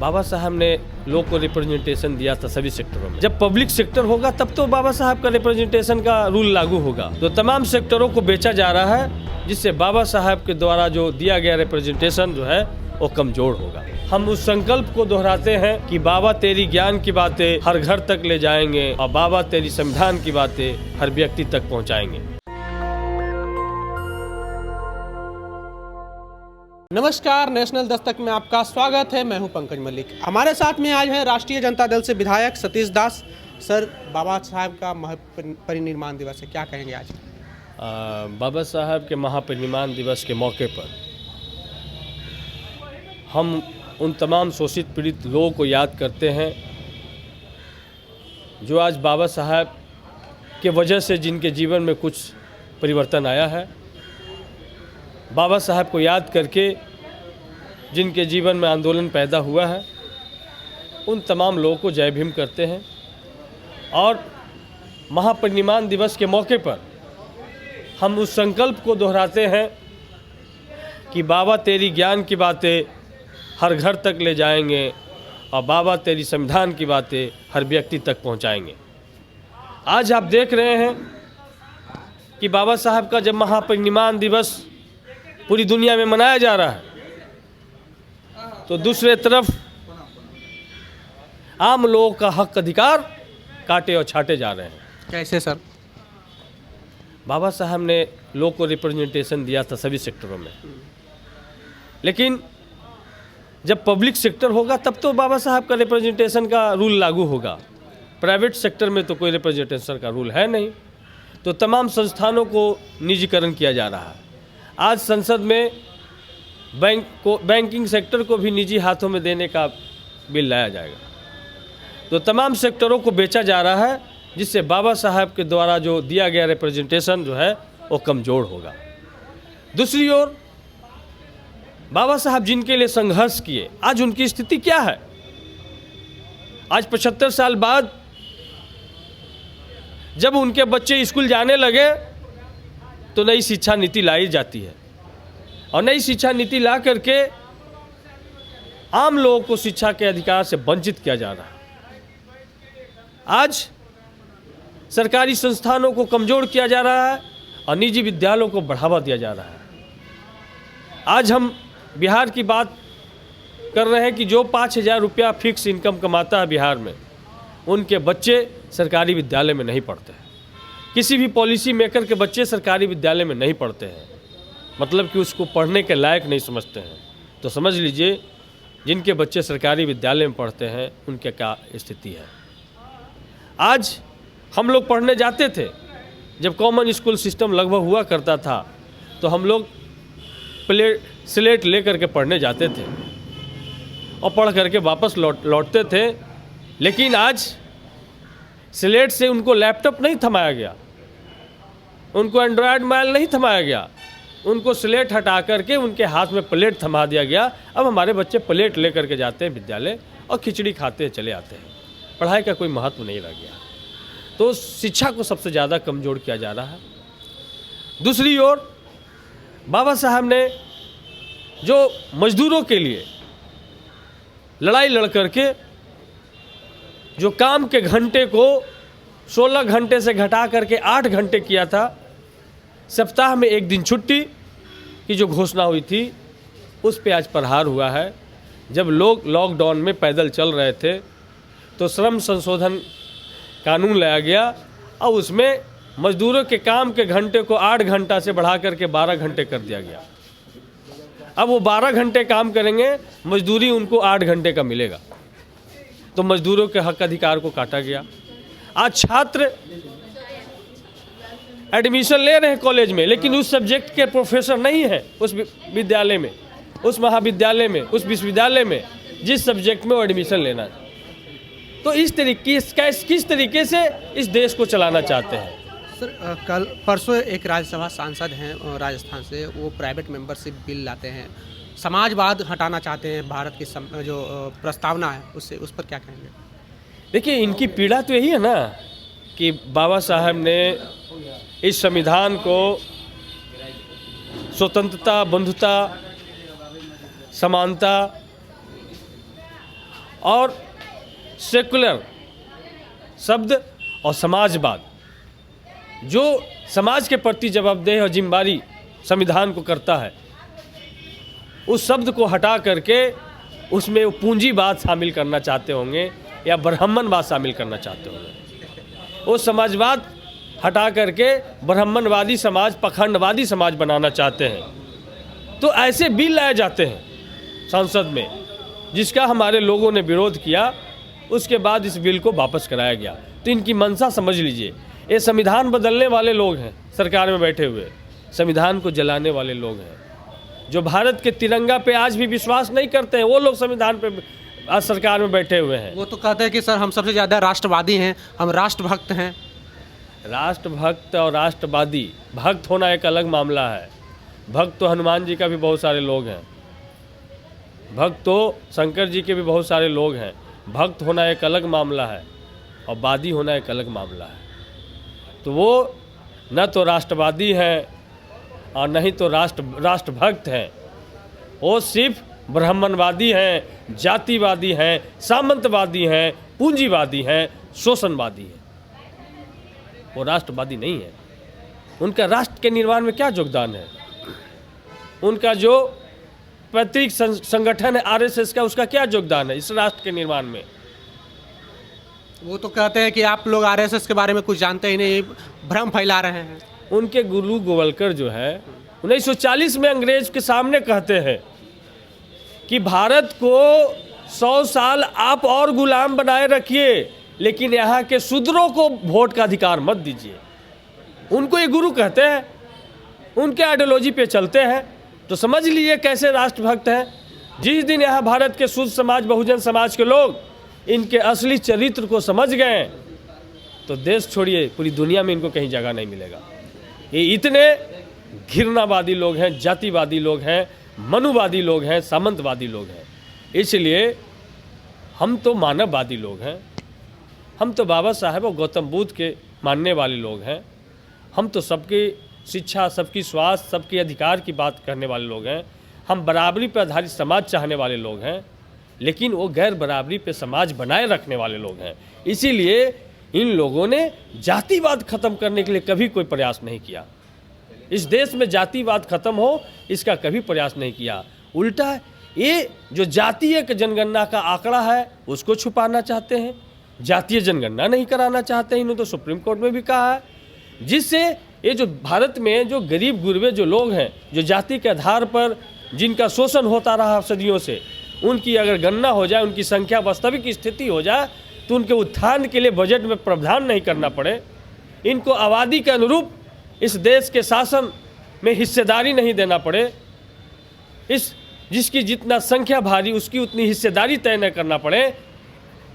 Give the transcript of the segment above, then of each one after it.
बाबा साहब ने लोग को रिप्रेजेंटेशन दिया था सभी सेक्टरों में। जब पब्लिक सेक्टर होगा तब तो बाबा साहब का रिप्रेजेंटेशन का रूल लागू होगा। तो तमाम सेक्टरों को बेचा जा रहा है, जिससे बाबा साहब के द्वारा जो दिया गया रिप्रेजेंटेशन जो है वो कमजोर होगा। हम उस संकल्प को दोहराते हैं कि बाबा तेरी ज्ञान की बातें हर घर तक ले जाएंगे और बाबा तेरी संविधान की बातें हर व्यक्ति तक पहुँचाएंगे। नमस्कार, नेशनल दस्तक में आपका स्वागत है। मैं हूं पंकज मलिक। हमारे साथ में आज है राष्ट्रीय जनता दल से विधायक सतीश दास। सर, बाबा साहब का महापरिनिर्वाण दिवस है, क्या कहेंगे आज? बाबा साहब के महापरिनिर्वाण दिवस के मौके पर हम उन तमाम शोषित पीड़ित लोगों को याद करते हैं जो आज बाबा साहब के वजह से जिनके जीवन में कुछ परिवर्तन आया है। बाबा साहब को याद करके जिनके जीवन में आंदोलन पैदा हुआ है, उन तमाम लोगों को जय भीम करते हैं। और महापरिनिर्वाण दिवस के मौके पर हम उस संकल्प को दोहराते हैं कि बाबा तेरी ज्ञान की बातें हर घर तक ले जाएंगे और बाबा तेरी संविधान की बातें हर व्यक्ति तक पहुंचाएंगे। आज आप देख रहे हैं कि बाबा साहब का जब महापरिनिर्वाण दिवस पूरी दुनिया में मनाया जा रहा है, तो दूसरे तरफ आम लोगों का हक अधिकार काटे और छाटे जा रहे हैं। कैसे सर? बाबा साहब ने लोग को रिप्रेजेंटेशन दिया था सभी सेक्टरों में, लेकिन जब पब्लिक सेक्टर होगा तब तो बाबा साहब का रिप्रेजेंटेशन का रूल लागू होगा। प्राइवेट सेक्टर में तो कोई रिप्रेजेंटेशन का रूल है नहीं, तो तमाम संस्थानों को निजीकरण किया जा रहा है। आज संसद में बैंकिंग सेक्टर को भी निजी हाथों में देने का बिल लाया जाएगा। तो तमाम सेक्टरों को बेचा जा रहा है, जिससे बाबा साहब के द्वारा जो दिया गया रिप्रेजेंटेशन जो है वो कमज़ोर होगा। दूसरी ओर बाबा साहब जिनके लिए संघर्ष किए, आज उनकी स्थिति क्या है? आज 75 साल बाद जब उनके बच्चे स्कूल जाने लगे तो नई शिक्षा नीति लाई जाती है, और नई शिक्षा नीति ला करके आम लोगों को शिक्षा के अधिकार से वंचित किया जा रहा है। आज सरकारी संस्थानों को कमज़ोर किया जा रहा है और निजी विद्यालयों को बढ़ावा दिया जा रहा है। आज हम बिहार की बात कर रहे हैं कि जो 5,000 रुपया फिक्स इनकम कमाता है बिहार में, उनके बच्चे सरकारी विद्यालय में नहीं पढ़ते हैं। किसी भी पॉलिसी मेकर के बच्चे सरकारी विद्यालय में नहीं पढ़ते हैं, मतलब कि उसको पढ़ने के लायक नहीं समझते हैं। तो समझ लीजिए जिनके बच्चे सरकारी विद्यालय में पढ़ते हैं उनके क्या स्थिति है। आज हम लोग पढ़ने जाते थे, जब कॉमन स्कूल सिस्टम लगभग हुआ करता था, तो हम लोग स्लेट ले करके पढ़ने जाते थे और पढ़ करके वापस लौटते थे। लेकिन आज स्लेट से उनको लैपटॉप नहीं थमाया गया, उनको एंड्रॉयड मोबाइल नहीं थमाया गया, उनको स्लेट हटा करके उनके हाथ में प्लेट थमा दिया गया। अब हमारे बच्चे प्लेट ले करके जाते हैं विद्यालय और खिचड़ी खाते चले आते हैं। पढ़ाई का कोई महत्व नहीं रह गया। तो शिक्षा को सबसे ज़्यादा कमज़ोर किया जा रहा है। दूसरी ओर बाबा साहब ने जो मजदूरों के लिए लड़ाई लड़ करके जो काम के घंटे को 16 घंटे से घटा करके 8 घंटे किया था, सप्ताह में एक दिन छुट्टी की जो घोषणा हुई थी, उस पे आज प्रहार हुआ है। जब लोग लॉकडाउन में पैदल चल रहे थे तो श्रम संशोधन कानून लाया गया और उसमें मजदूरों के काम के घंटे को 8 घंटा से बढ़ा करके 12 घंटे कर दिया गया। अब वो 12 घंटे काम करेंगे, मजदूरी उनको 8 घंटे का मिलेगा, तो मजदूरों के हक अधिकार को काटा गया। आज छात्र एडमिशन ले रहे हैं कॉलेज में, लेकिन उस सब्जेक्ट के प्रोफेसर नहीं है उस विद्यालय में, उस महाविद्यालय में, उस विश्वविद्यालय में जिस सब्जेक्ट में वो एडमिशन लेना है। तो इस तरीके किस तरीके से इस देश को चलाना चाहते हैं? सर, कल परसों एक राज्यसभा सांसद हैं राजस्थान से, वो प्राइवेट मेंबरशिप बिल लाते हैं, समाजवाद हटाना चाहते हैं। भारत की जो प्रस्तावना है उससे, उस पर क्या कहेंगे? देखिए, इनकी पीड़ा तो यही है ना कि बाबा साहब ने इस संविधान को स्वतंत्रता, बंधुता, समानता और सेकुलर शब्द और समाजवाद, जो समाज के प्रति जवाबदेह और जिम्मेदारी संविधान को करता है, उस शब्द को हटा करके उसमें वो पूंजीवाद शामिल करना चाहते होंगे या ब्राह्मणवाद शामिल करना चाहते होंगे। वो समाजवाद हटा करके ब्राह्मणवादी समाज, पखंडवादी समाज बनाना चाहते हैं। तो ऐसे बिल लाए जाते हैं संसद में, जिसका हमारे लोगों ने विरोध किया। उसके बाद इस बिल को वापस कराया गया। तो इनकी मंशा समझ लीजिए। ये संविधान बदलने वाले लोग हैं, सरकार में बैठे हुए संविधान को जलाने वाले लोग हैं। जो भारत के तिरंगा पे आज भी विश्वास नहीं करते हैं, वो लोग संविधान पे आज सरकार में बैठे हुए हैं। वो तो कहते हैं कि सर हम सबसे ज़्यादा राष्ट्रवादी हैं, हम राष्ट्रभक्त हैं। राष्ट्रभक्त और राष्ट्रवादी, भक्त होना एक अलग मामला है। भक्त तो हनुमान जी का भी बहुत सारे लोग हैं, भक्त तो शंकर जी के भी बहुत सारे लोग हैं। भक्त होना एक अलग मामला है और वादी होना एक अलग मामला है। तो वो न तो राष्ट्रवादी हैं और न ही तो राष्ट्रभक्त हैं। वो सिर्फ ब्राह्मणवादी हैं, जातिवादी हैं, सामंतवादी हैं, पूंजीवादी हैं, शोषणवादी हैं। वो राष्ट्रवादी नहीं है। उनका राष्ट्र के निर्माण में क्या योगदान है? उनका जो पैतृक संगठन है आरएसएस का, उसका क्या योगदान है इस राष्ट्र के निर्माण में? वो तो कहते हैं कि आप लोग आरएसएस के बारे में कुछ जानते ही नहीं, भ्रम फैला रहे हैं। उनके गुरु गोवलकर जो है 1940 में अंग्रेज के सामने कहते हैं कि भारत को 100 साल आप और गुलाम बनाए रखिए, लेकिन यहाँ के शूद्रों को वोट का अधिकार मत दीजिए। उनको ये गुरु कहते हैं, उनके आइडियोलॉजी पे चलते हैं। तो समझ लीजिए कैसे राष्ट्रभक्त हैं। जिस दिन यहाँ भारत के शूद्र समाज, बहुजन समाज के लोग इनके असली चरित्र को समझ गए, तो देश छोड़िए पूरी दुनिया में इनको कहीं जगह नहीं मिलेगा। ये इतने घृणावादी लोग हैं, जातिवादी लोग हैं, मनुवादी लोग हैं, सामंतवादी लोग हैं। इसलिए हम तो मानववादी लोग हैं। हम तो बाबा साहेब और गौतम बुद्ध के मानने वाले लोग हैं। हम तो सबकी शिक्षा, सबकी स्वास्थ्य, सबके अधिकार की बात करने वाले लोग हैं। हम बराबरी पर आधारित समाज चाहने वाले लोग हैं, लेकिन वो गैर बराबरी पे समाज बनाए रखने वाले लोग हैं। इसीलिए इन लोगों ने जातिवाद खत्म करने के लिए कभी कोई प्रयास नहीं किया। इस देश में जातिवाद खत्म हो, इसका कभी प्रयास नहीं किया। उल्टा ये जो जातीय जनगणना का आंकड़ा है उसको छुपाना चाहते हैं, जातीय जनगणना नहीं कराना चाहते हैं। इन्होंने तो सुप्रीम कोर्ट में भी कहा है, जिससे ये जो भारत में जो गरीब गुरबे जो लोग हैं, जो जाति के आधार पर जिनका शोषण होता रहा सदियों से, उनकी अगर गणना हो जाए, उनकी संख्या वास्तविक स्थिति हो जाए, तो उनके उत्थान के लिए बजट में प्रावधान नहीं करना पड़े, इनको आबादी के अनुरूप इस देश के शासन में हिस्सेदारी नहीं देना पड़े, इस जिसकी जितना संख्या भारी उसकी उतनी हिस्सेदारी तय न करना पड़े,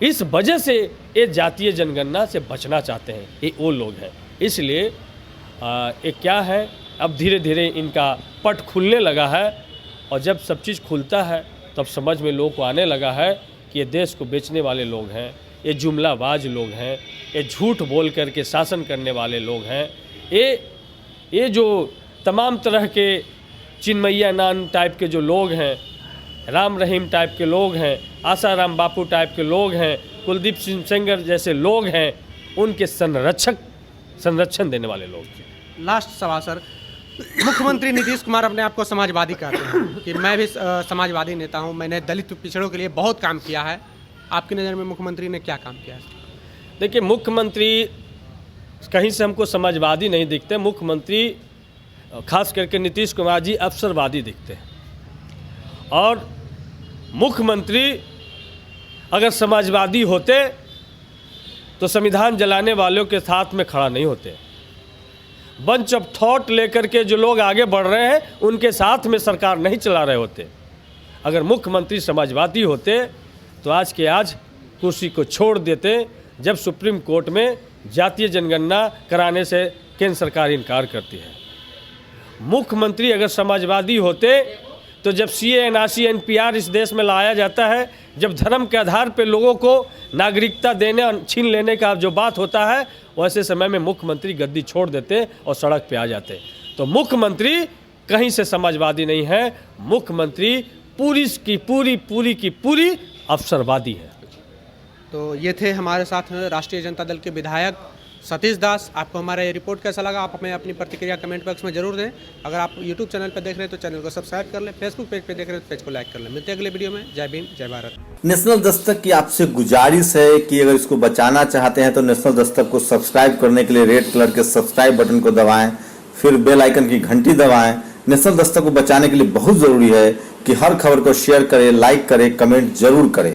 इस वजह से ये जातीय जनगणना से बचना चाहते हैं। ये वो लोग हैं। इसलिए ये क्या है, अब धीरे धीरे इनका पट खुलने लगा है, और जब सब चीज़ खुलता है तब समझ में लोगों को आने लगा है कि ये देश को बेचने वाले लोग हैं, ये जुमलाबाज लोग हैं, ये झूठ बोल करके शासन करने वाले लोग हैं। ये जो तमाम तरह के चिन्मैया नान टाइप के जो लोग हैं, राम रहीम टाइप के लोग हैं, आसाराम बापू टाइप के लोग हैं, कुलदीप सिंह सेंगर जैसे लोग हैं, उनके संरक्षण देने वाले लोग। लास्ट सवाल सर, मुख्यमंत्री नीतीश कुमार अपने आप को समाजवादी कहते हैं कि मैं भी समाजवादी नेता हूं, मैंने दलित पिछड़ों के लिए बहुत काम किया है। आपकी नज़र में मुख्यमंत्री ने क्या काम किया है? देखिए, मुख्यमंत्री कहीं से हमको समाजवादी नहीं दिखते। मुख्यमंत्री खास करके नीतीश कुमार जी अवसरवादी दिखते हैं। और मुख्यमंत्री अगर समाजवादी होते तो संविधान जलाने वालों के साथ में खड़ा नहीं होते। बंच ऑफ थॉट लेकर के जो लोग आगे बढ़ रहे हैं, उनके साथ में सरकार नहीं चला रहे होते। अगर मुख्यमंत्री समाजवादी होते तो आज के आज कुर्सी को छोड़ देते, जब सुप्रीम कोर्ट में जातीय जनगणना कराने से केंद्र सरकार इनकार करती है। मुख्यमंत्री अगर समाजवादी होते तो जब CA NRC NPR इस देश में लाया जाता है, जब धर्म के आधार पर लोगों को नागरिकता देने और छीन लेने का जो बात होता है, वैसे समय में मुख्यमंत्री गद्दी छोड़ देते और सड़क पे आ जाते। तो मुख्यमंत्री कहीं से समाजवादी नहीं है। मुख्यमंत्री पूरी की पूरी अवसरवादी है। तो ये थे हमारे साथ राष्ट्रीय जनता दल के विधायक सतीश दास। आपको हमारा ये रिपोर्ट कैसा लगा, आप हमें अपनी प्रतिक्रिया कमेंट बॉक्स में जरूर दें। अगर आप यूट्यूब चैनल पर देख रहे हैं तो चैनल को सब्सक्राइब कर लें, फेसबुक पेज पे देख रहे हैं तो पेज को लाइक कर लें। मिलते हैं अगले वीडियो में। जय भीम, जय भारत। नेशनल दस्तक की आपसे गुजारिश है कि अगर इसको बचाना चाहते हैं तो नेशनल दस्तक को सब्सक्राइब करने के लिए रेड कलर के सब्सक्राइब बटन को दबाएं, फिर बेल आइकन की घंटी दबाएं। नेशनल दस्तक को बचाने के लिए बहुत जरूरी है कि हर खबर को शेयर करें, लाइक करें, कमेंट जरूर करें।